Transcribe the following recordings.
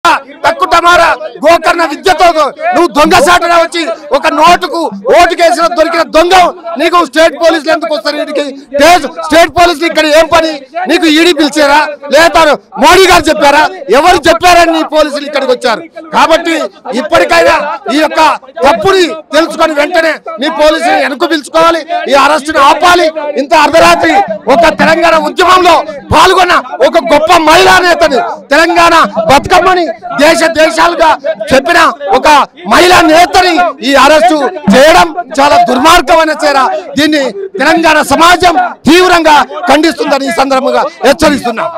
తక్కుటమారా గోకర్ణ విద్యతో నువ్వు దొంగసాటగా వచ్చి ఒక నోటుకు ఓటుకేసిన దొరికిన దొంగ నీకు స్టేట్ పోలీసులు ఎందుకు వస్తారు? వీటికి స్టేట్ పోలీసులు ఇక్కడ ఏం పని? నీకు ఈడీ పిలిచారా లేదా మోడీ గారు చెప్పారా? ఎవరు చెప్పారని నీ పోలీసులు ఇక్కడికి వచ్చారు? కాబట్టి ఇప్పటికైనా ఈ యొక్క తప్పుని తెలుసుకొని వెంటనే మీ పోలీసులు వెనుక పిలుచుకోవాలి, ఈ అరెస్టును ఆపాలి. ఇంత అర్ధరాత్రి ఒక తెలంగాణ ఉద్యమంలో పాల్గొన్న ఒక గొప్ప మహిళా నేతని, తెలంగాణ బతుకమ్మని దేశాలుగా చెప్పిన ఒక మహిళా నేతని ఈ అరెస్టు చేయడం చాలా దుర్మార్గమైన చర్య. దీన్ని తెలంగాణ సమాజం తీవ్రంగా ఖండిస్తుందని ఈ సందర్భంగా హెచ్చరిస్తున్నాం.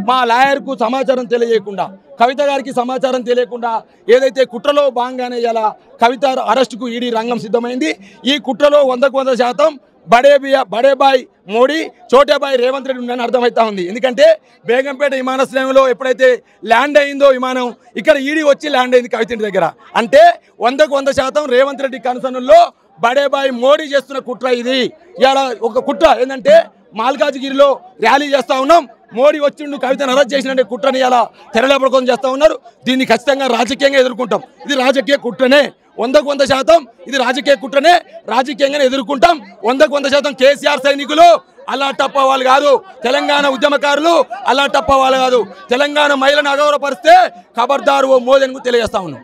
మా లాయర్ కు సమాచారం తెలియకుండా, కవిత గారికి సమాచారం తెలియకుండా ఏదైతే కుట్రలో భాగంగానే ఇలా కవిత అరెస్టుకు ఈడీ రంగం సిద్ధమైంది. ఈ కుట్రలో 100% బడేబాయ్ మోడీ, చోటేబాయ్ రేవంత్ రెడ్డి ఉందని అర్థమవుతా ఉంది. ఎందుకంటే బేగంపేట విమానాశ్రయంలో ఎప్పుడైతే ల్యాండ్ అయిందో విమానం, ఇక్కడ ఈడీ వచ్చి ల్యాండ్ అయింది కవిత ఇంటి దగ్గర. అంటే 100% రేవంత్ రెడ్డి కన్సర్న్లో బడేబాయ్ మోడీ చేస్తున్న కుట్ర ఇది. ఇలా ఒక కుట్ర ఏంటంటే మాల్కాజ్గిరిలో ర్యాలీ చేస్తూ ఉన్నాం, మోడీ వచ్చిండు కవితను అరెస్ట్ చేసిన కుట్రని ఇలా తెరలేపడం చేస్తూ ఉన్నారు. దీన్ని ఖచ్చితంగా రాజకీయంగా ఎదుర్కొంటాం. ఇది రాజకీయ కుట్రనే, 100% ఇది రాజకీయ కుట్రనే, రాజకీయంగానే ఎదుర్కొంటాం. 100% కేసీఆర్ సైనికులు అలా టప్ప వాళ్ళు కాదు, తెలంగాణ ఉద్యమకారులు అలా టప్ప వాళ్ళు కాదు. తెలంగాణ మహిళను అగౌరవపరిస్తే ఖబర్దారు ఓ మోదీని తెలియజేస్తా ఉన్నాం.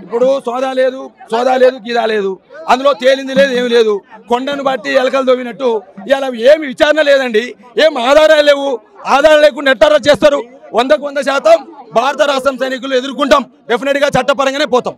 ఇప్పుడు సోదా లేదు గీదా లేదు, అందులో తేలింది లేదు, ఏమి లేదు. కొండను బట్టి ఎలకలు దొవ్వినట్టు ఇలా ఏమి విచారణ లేదండి, ఏం ఆధారాలు లేవు. ఆధారాలు లేకుండా ఎట్లా చేస్తారు? 100% భారత రాష్ట్రం సైనికులు ఎదుర్కొంటాం, డెఫినెట్గా చట్టపరంగానే పోతాం.